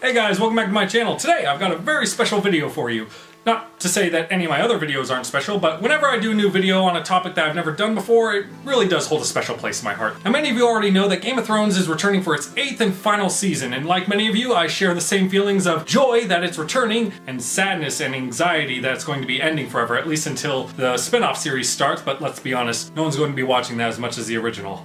Hey guys, welcome back to my channel. Today I've got a very special video for you. Not to say that any of my other videos aren't special, but whenever I do a new video on a topic that I've never done before, it really does hold a special place in my heart. Now many of you already know that Game of Thrones is returning for its 8th and final season, and like many of you, I share the same feelings of joy that it's returning, and sadness and anxiety that it's going to be ending forever, at least until the spin-off series starts, but let's be honest, no one's going to be watching that as much as the original.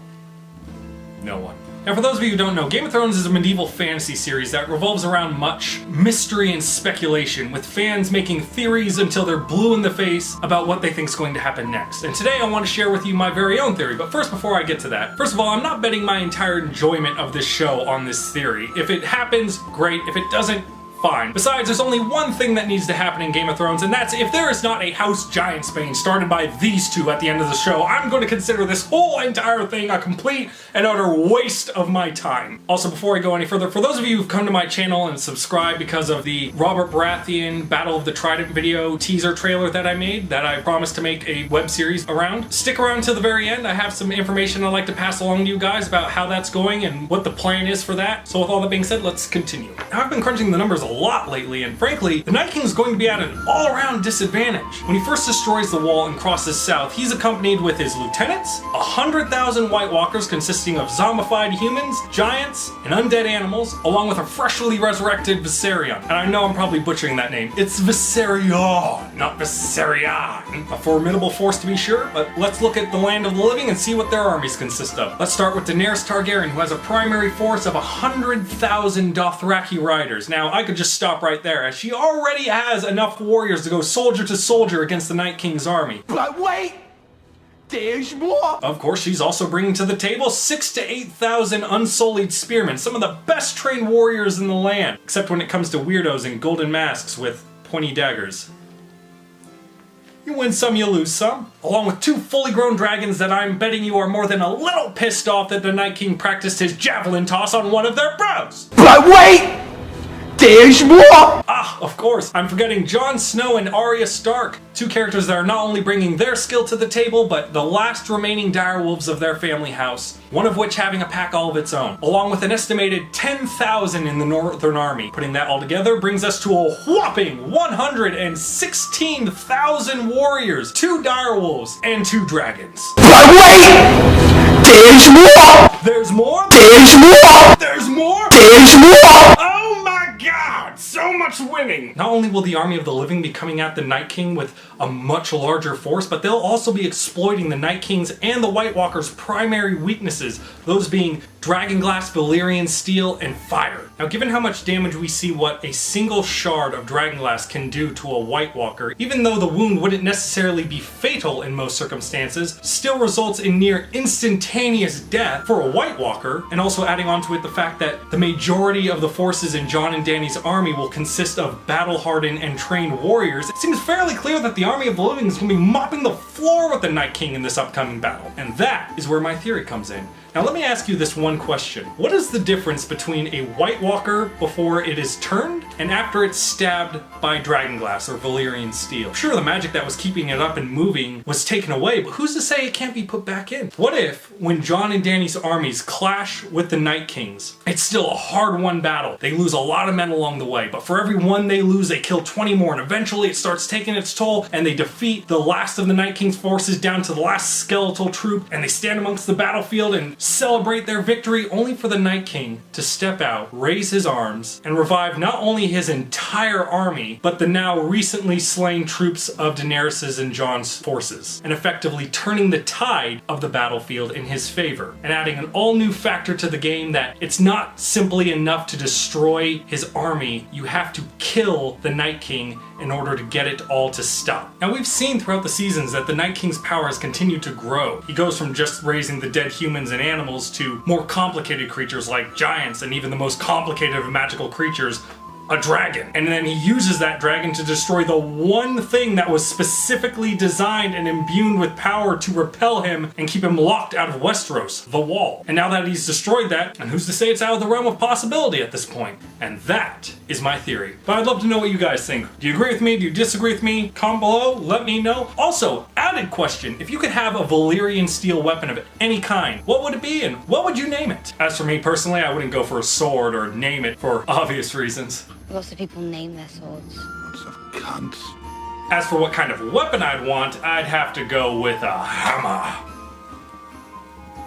No one. Now for those of you who don't know, Game of Thrones is a medieval fantasy series that revolves around much mystery and speculation, with fans making theories until they're blue in the face about what they think is going to happen next. And today I want to share with you my very own theory, but first, before I get to that, first of all, I'm not betting my entire enjoyment of this show on this theory. If it happens, great. If it doesn't, fine. Besides, there's only one thing that needs to happen in Game of Thrones, and that's if there is not a House Giantsbane started by these two at the end of the show, I'm going to consider this whole entire thing a complete and utter waste of my time. Also, before I go any further, for those of you who've come to my channel and subscribed because of the Robert Baratheon Battle of the Trident video teaser trailer that I made, that I promised to make a web series around, stick around to the very end. I have some information I'd like to pass along to you guys about how that's going and what the plan is for that. So with all that being said, let's continue. Now, I've been crunching the numbers a lot lately, and frankly, the Night King is going to be at an all-around disadvantage. When he first destroys the wall and crosses south, he's accompanied with his lieutenants, 100,000 White Walkers consisting of zombified humans, giants, and undead animals, along with a freshly resurrected Viserion. And I know I'm probably butchering that name. It's Viserion, not Viserion. A formidable force to be sure, but let's look at the land of the living and see what their armies consist of. Let's start with Daenerys Targaryen, who has a primary force of 100,000 Dothraki riders. Now, I could just stop right there, as she already has enough warriors to go soldier to soldier against the Night King's army. But wait! There's more! Of course, she's also bringing to the table 6,000 to 8,000 unsullied spearmen, some of the best trained warriors in the land, except when it comes to weirdos in golden masks with pointy daggers. You win some, you lose some. Along with 2 fully grown dragons that I'm betting you are more than a little pissed off that the Night King practiced his javelin toss on one of their bros. But wait! There's more! Ah, of course, I'm forgetting Jon Snow and Arya Stark, 2 characters that are not only bringing their skill to the table, but the last remaining direwolves of their family house, one of which having a pack all of its own, along with an estimated 10,000 in the Northern Army. Putting that all together brings us to a whopping 116,000 warriors, 2 direwolves, and 2 dragons. But wait! There's more! There's more? There's more! There's more? There's more! Oh my god! So much winning! Not only will the army of the living be coming at the Night King with a much larger force, but they'll also be exploiting the Night King's and the White Walkers' primary weaknesses, those being Dragonglass, Valyrian Steel, and Fire. Now, given how much damage we see what a single shard of Dragonglass can do to a White Walker, even though the wound wouldn't necessarily be fatal in most circumstances, still results in near instantaneous death for a White Walker, and also adding onto it the fact that the majority of the forces in Jon and Dany's army will consist of battle-hardened and trained warriors, it seems fairly clear that the army of the living is going to be mopping the floor with the Night King in this upcoming battle. And that is where my theory comes in. Now let me ask you this one question. What is the difference between a White Walker before it is turned and after it's stabbed by Dragonglass or Valyrian Steel? Sure, the magic that was keeping it up and moving was taken away, but who's to say it can't be put back in? What if, when Jon and Dany's armies clash with the Night King's, it's still a hard-won battle? They lose a lot of men along the way, but for every one they lose, they kill 20 more, and eventually it starts taking its toll, and they defeat the last of the Night King's forces down to the last skeletal troop, and they stand amongst the battlefield and celebrate their victory, only for the Night King to step out, raise his arms, and revive not only his entire army, but the now recently slain troops of Daenerys's and Jon's forces, and effectively turning the tide of the battlefield in his favor, and adding an all-new factor to the game that it's not simply enough to destroy his army, you have to kill the Night King in order to get it all to stop. Now, we've seen throughout the seasons that the Night King's power has continued to grow. He goes from just raising the dead humans and animals to more complicated creatures like giants, and even the most complicated of magical creatures, a dragon. And then he uses that dragon to destroy the one thing that was specifically designed and imbued with power to repel him and keep him locked out of Westeros, the wall. And now that he's destroyed that, and who's to say it's out of the realm of possibility at this point? And that is my theory. But I'd love to know what you guys think. Do you agree with me? Do you disagree with me? Comment below, let me know. Also, added question, if you could have a Valyrian steel weapon of any kind, what would it be and what would you name it? As for me personally, I wouldn't go for a sword or name it for obvious reasons. Lots of people name their swords. Lots of cunts. As for what kind of weapon I'd want, I'd have to go with a hammer.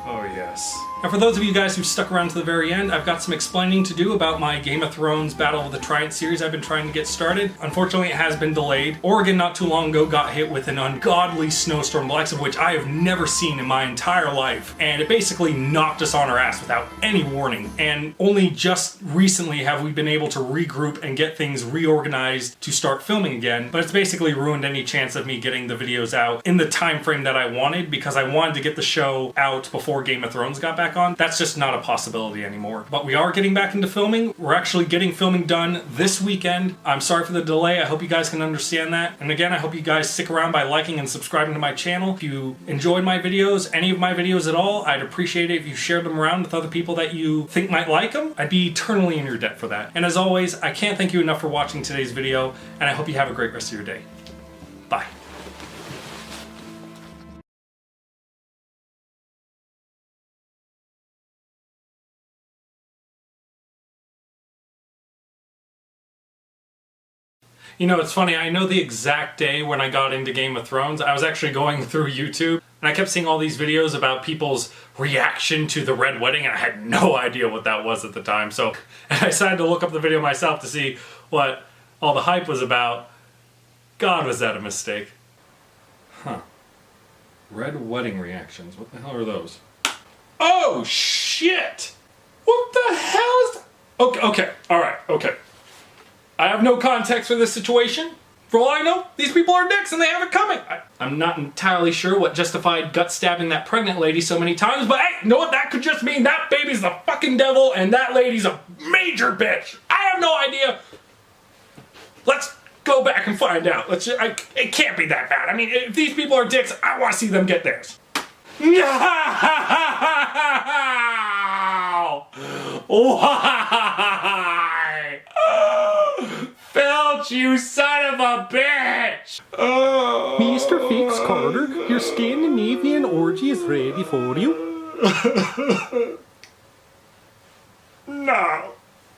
Oh yes. And for those of you guys who stuck around to the very end, I've got some explaining to do about my Game of Thrones Battle of the Trident series I've been trying to get started. Unfortunately, it has been delayed. Oregon not too long ago got hit with an ungodly snowstorm, the likes of which I have never seen in my entire life. And it basically knocked us on our ass without any warning. And only just recently have we been able to regroup and get things reorganized to start filming again. But it's basically ruined any chance of me getting the videos out in the time frame that I wanted, because I wanted to get the show out before Game of Thrones got back on. That's just not a possibility anymore. But we are getting back into filming. We're actually getting filming done this weekend. I'm sorry for the delay. I hope you guys can understand that. And again, I hope you guys stick around by liking and subscribing to my channel. If you enjoyed my videos, any of my videos at all, I'd appreciate it if you shared them around with other people that you think might like them. I'd be eternally in your debt for that. And as always, I can't thank you enough for watching today's video, and I hope you have a great rest of your day. Bye. You know, it's funny, I know the exact day when I got into Game of Thrones. I was actually going through YouTube, and I kept seeing all these videos about people's reaction to the Red Wedding, and I had no idea what that was at the time. So I decided to look up the video myself to see what all the hype was about. God, was that a mistake. Huh. Red Wedding reactions. What the hell are those? Oh, shit! What the hell is that? Okay, alright, okay. I have no context for this situation. For all I know, these people are dicks and they have it coming. I'm not entirely sure what justified gut stabbing that pregnant lady so many times, but hey, you know what? That could just mean that baby's the fucking devil and that lady's a major bitch. I have no idea. Let's go back and find out. It can't be that bad. I mean, if these people are dicks, I want to see them get theirs. Why? Filch, you son of a bitch! Mr. Fix Carter, your Scandinavian orgy is ready for you. No,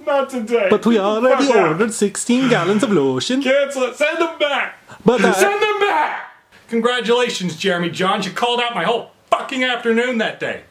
not today. But we already Fuck out. ordered 16 gallons of lotion. Cancel it. Send them back. But Send them back! Congratulations, Jeremy Johns. You called out my whole fucking afternoon that day.